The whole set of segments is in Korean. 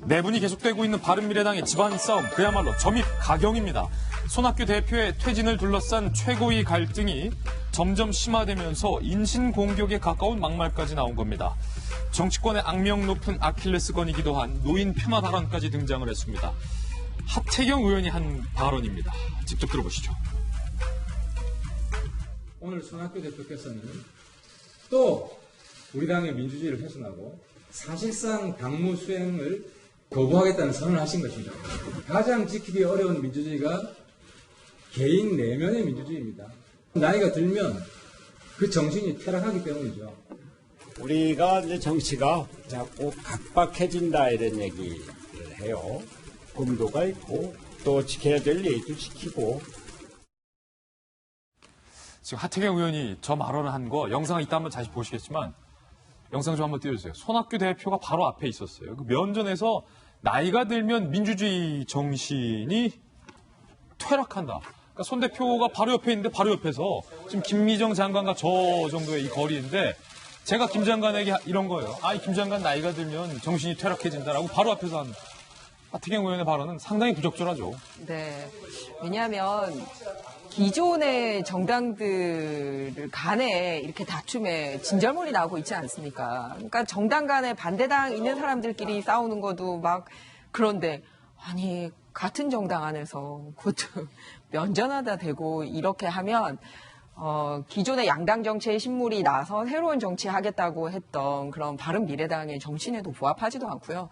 내분이 계속되고 있는 바른미래당의 집안 싸움, 그야말로 점입 가경입니다. 손학규 대표의 퇴진을 둘러싼 최고위 갈등이 점점 심화되면서 인신공격에 가까운 막말까지 나온 겁니다. 정치권의 악명 높은 아킬레스건이기도 한 노인 폄하 발언까지 등장을 했습니다. 하태경 의원이 한 발언입니다. 직접 들어보시죠. 오늘 손학규 대표께서는 또 우리 당의 민주주의를 훼손하고 사실상 당무 수행을 거부하겠다는 선언을 하신 것입니다. 가장 지키기 어려운 민주주의가 개인 내면의 민주주의입니다. 나이가 들면 그 정신이 퇴락하기 때문이죠. 우리가 이제 정치가 자꾸 각박해진다 이런 얘기를 해요. 공도가 있고 또 지켜야 될 예의도 지키고. 지금 하태경 의원이 저 발언을 한 거 영상을 이따 한번 다시 보시겠지만 영상 좀 한번 띄워주세요. 손학규 대표가 바로 앞에 있었어요. 그 면전에서 나이가 들면 민주주의 정신이 퇴락한다. 그러니까 손 대표가 바로 옆에 있는데 바로 옆에서 지금 김미정 장관과 저 정도의 이 거리인데 제가 김 장관에게 이런 거예요. 이 김 장관 나이가 들면 정신이 퇴락해진다라고 바로 앞에서 한 하태경 의원의 발언은 상당히 부적절하죠. 네. 왜냐하면 기존의 정당들 간에 이렇게 다툼에 진절머리 나오고 있지 않습니까? 그러니까 정당 간에 반대당 있는 사람들끼리 싸우는 것도 막 그런데 아니 같은 정당 안에서 그것도 면전하다 대고 이렇게 하면 기존의 양당 정치의 신물이 나서 새로운 정치 하겠다고 했던 그런 바른미래당의 정신에도 부합하지도 않고요.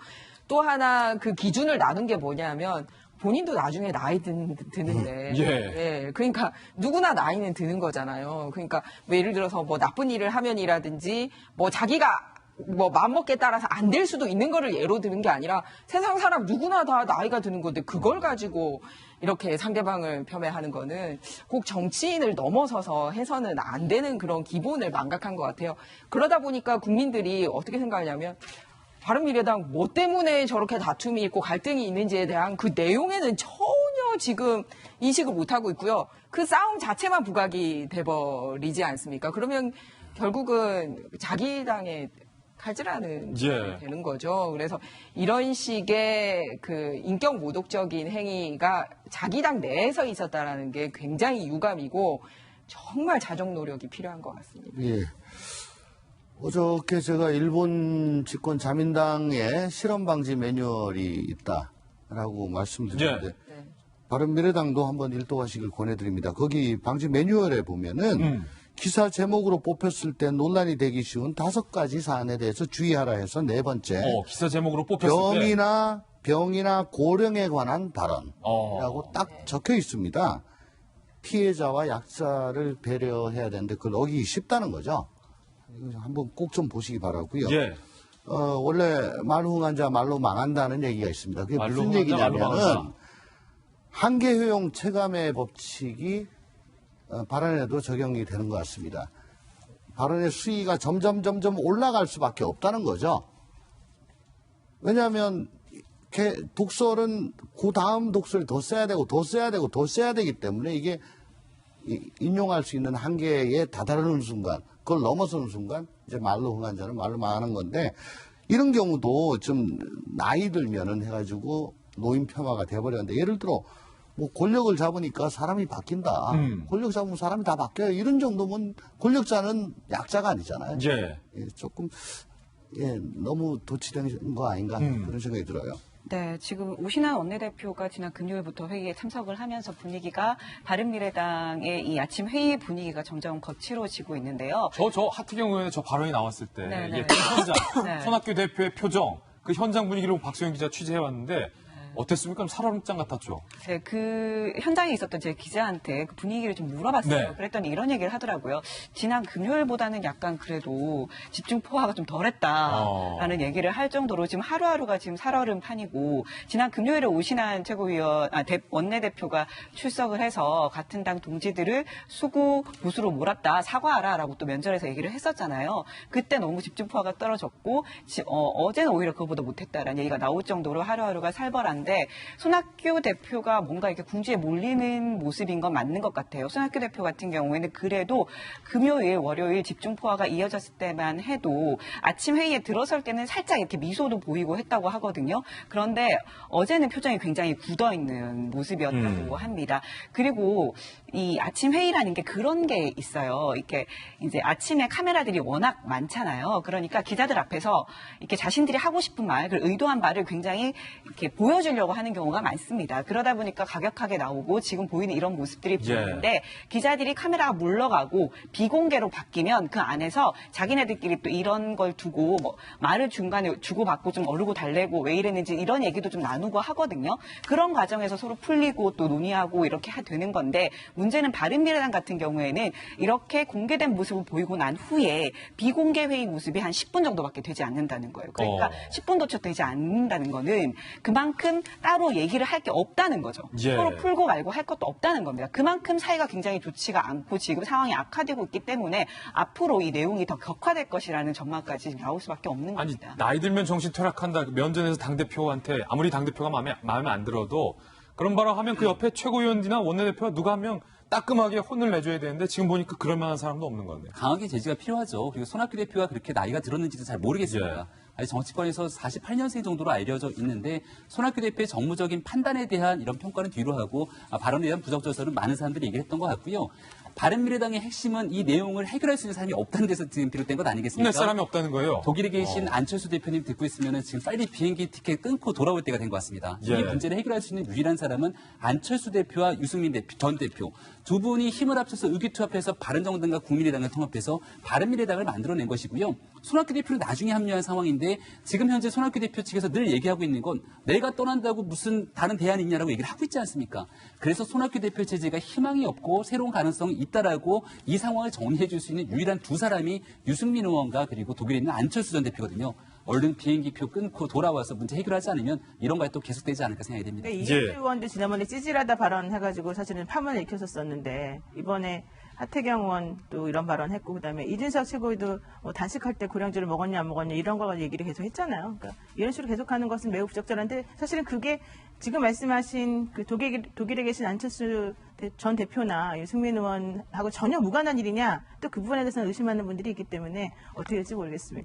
또 하나 그 기준을 나눈 게 뭐냐면 본인도 나중에 나이 드는데. 예. 그러니까 누구나 나이는 드는 거잖아요. 그러니까 뭐 예를 들어서 뭐 나쁜 일을 하면이라든지 뭐 자기가 뭐 마음먹기에 따라서 안 될 수도 있는 거를 예로 드는 게 아니라 세상 사람 누구나 다 나이가 드는 건데 그걸 가지고 이렇게 상대방을 폄훼하는 거는 꼭 정치인을 넘어서서 해서는 안 되는 그런 기본을 망각한 것 같아요. 그러다 보니까 국민들이 어떻게 생각하냐면 바른미래당 뭐 때문에 저렇게 다툼이 있고 갈등이 있는지에 대한 그 내용에는 전혀 지금 인식을 못하고 있고요. 그 싸움 자체만 부각이 돼버리지 않습니까? 그러면 결국은 자기 당에 칼질하는 되는 거죠. 그래서 이런 식의 그 인격 모독적인 행위가 자기 당 내에서 있었다라는 게 굉장히 유감이고 정말 자정 노력이 필요한 것 같습니다. 예. 어저께 제가 일본 집권 자민당에 실험 방지 매뉴얼이 있다라고 말씀드렸는데 바른미래당도 한번 일독하시길 권해드립니다. 거기 방지 매뉴얼에 보면은 기사 제목으로 뽑혔을 때 논란이 되기 쉬운 5가지 사안에 대해서 주의하라 해서 4번째. 기사 제목으로 뽑혔을 때. 병이나 고령에 관한 발언이라고 딱 적혀 있습니다. 피해자와 약자를 배려해야 되는데 그걸 어기기 쉽다는 거죠. 이거 한번 꼭 좀 보시기 바라고요. 원래 말로 흥한 자 말로 망한다는 얘기가 있습니다. 그게 무슨 얘기냐면은 한계 효용 체감의 법칙이 발언에도 적용이 되는 것 같습니다. 발언의 수위가 점점 올라갈 수밖에 없다는 거죠. 왜냐하면 독설은 그 다음 독설이 더 써야 되기 때문에 이게 인용할 수 있는 한계에 다다르는 순간, 그걸 넘어서는 순간 이제 말로 흥한 자는 말로 망하는 건데 이런 경우도 좀 나이 들면은 해가지고 노인 폄하가 돼버렸는데 예를 들어 뭐 권력을 잡으니까 사람이 바뀐다. 권력 잡으면 사람이 다 바뀌어요. 이런 정도면 권력자는 약자가 아니잖아요. 조금 너무 도치된 거 아닌가 그런 생각이 들어요. 네, 지금 오신환 원내대표가 지난 금요일부터 회의에 참석을 하면서 분위기가 바른미래당의 이 아침 회의 분위기가 점점 거칠어지고 있는데요. 저 하태경 의원의 저 발언이 나왔을 때 이게 현장, 손학규 대표의 표정, 그 현장 분위기를 박소영 기자 취재해왔는데 어땠습니까? 살얼음장 같았죠. 네, 그 현장에 있었던 제 기자한테 그 분위기를 좀 물어봤어요. 그랬더니 이런 얘기를 하더라고요. 지난 금요일보다는 약간 그래도 집중 포화가 좀 덜했다라는 얘기를 할 정도로 지금 하루하루가 지금 살얼음판이고 지난 금요일에 오신환 최고위원, 원내대표가 출석을 해서 같은 당 동지들을 수구 보수로 몰았다, 사과하라라고 또 면전에서 얘기를 했었잖아요. 그때 너무 집중 포화가 떨어졌고 어제는 오히려 그거보다 못했다라는 얘기가 나올 정도로 하루하루가 살벌한 있었는데 손학규 대표가 뭔가 이렇게 궁지에 몰리는 모습인 건 맞는 것 같아요. 손학규 대표 같은 경우에는 그래도 금요일, 월요일 집중 포화가 이어졌을 때만 해도 아침 회의에 들어설 때는 살짝 이렇게 미소도 보이고 했다고 하거든요. 그런데 어제는 표정이 굉장히 굳어 있는 모습이었다고 합니다. 그리고 이 아침 회의라는 게 그런 게 있어요. 이렇게 이제 아침에 카메라들이 워낙 많잖아요. 그러니까 기자들 앞에서 이렇게 자신들이 하고 싶은 말, 그 의도한 말을 굉장히 이렇게 보여주려고 하는 경우가 많습니다. 그러다 보니까 가격하게 나오고 지금 보이는 이런 모습들이 보이는데 기자들이 카메라가 물러가고 비공개로 바뀌면 그 안에서 자기네들끼리 또 이런 걸 두고 뭐 말을 중간에 주고받고 좀 어르고 달래고 왜 이랬는지 이런 얘기도 좀 나누고 하거든요. 그런 과정에서 서로 풀리고 또 논의하고 이렇게 되는 건데 문제는 바른미래당 같은 경우에는 이렇게 공개된 모습을 보이고 난 후에 비공개 회의 모습이 한 10분 정도밖에 되지 않는다는 거예요. 그러니까 10분도 채 되지 않는다는 거는 그만큼 따로 얘기를 할 게 없다는 거죠. 서로 풀고 말고 할 것도 없다는 겁니다. 그만큼 사이가 굉장히 좋지가 않고 지금 상황이 악화되고 있기 때문에 앞으로 이 내용이 더 격화될 것이라는 전망까지 나올 수밖에 없는 아니, 겁니다. 나이 들면 정신 퇴락한다. 면전에서 당대표한테 아무리 당대표가 마음에 안 들어도 그런 바라 하면 그 옆에 최고위원이나 원내대표가 누가 한 명 따끔하게 혼을 내줘야 되는데 지금 보니까 그럴 만한 사람도 없는 건데. 강하게 제지가 필요하죠. 그리고 손학규 대표가 그렇게 나이가 들었는지도 잘 모르겠습니다. 아니, 정치권에서 48년생 정도로 알려져 있는데 손학규 대표의 정무적인 판단에 대한 이런 평가는 뒤로 하고 발언에 대한 부적절성은 많은 사람들이 얘기를 했던 것 같고요. 바른미래당의 핵심은 이 내용을 해결할 수 있는 사람이 없다는 데서 지금 비롯된 것 아니겠습니까? 낼 사람이 없다는 거예요. 독일에 계신 안철수 대표님 듣고 있으면 지금 빨리 비행기 티켓 끊고 돌아올 때가 된 것 같습니다. 이 문제를 해결할 수 있는 유일한 사람은 안철수 대표와 유승민 전 대표 두 분이 힘을 합쳐서 의기투합해서 바른정당과 국민의당을 통합해서 바른미래당을 만들어낸 것이고요. 손학규 대표는 나중에 합류한 상황인데 지금 현재 손학규 대표 측에서 늘 얘기하고 있는 건 내가 떠난다고 무슨 다른 대안이 있냐라고 얘기를 하고 있지 않습니까? 그래서 손학규 대표 체제가 희망이 없고 새로운 가능성이 있다라고 이 상황을 정리해 줄 수 있는 유일한 두 사람이 유승민 의원과 그리고 독일에 있는 안철수 전 대표거든요. 얼른 비행기표 끊고 돌아와서 문제 해결하지 않으면 이런 거 또 계속되지 않을까 생각이 됩니다. 이재명 의원도 지난번에 찌질하다 발언해가지고 사실은 파문을 일으켰었는데 이번에 하태경 의원 또 이런 발언했고 그다음에 이준석 최고위도 뭐 단식할 때 고량주를 먹었냐 안 먹었냐 이런 거 가지고 얘기를 계속 했잖아요. 그러니까 이런 식으로 계속하는 것은 매우 부적절한데 사실은 그게 지금 말씀하신 그 독일에 계신 안철수 전 대표나 유승민 의원하고 전혀 무관한 일이냐 또 그 부분에 대해서는 의심하는 분들이 있기 때문에 어떻게 될지 모르겠습니다.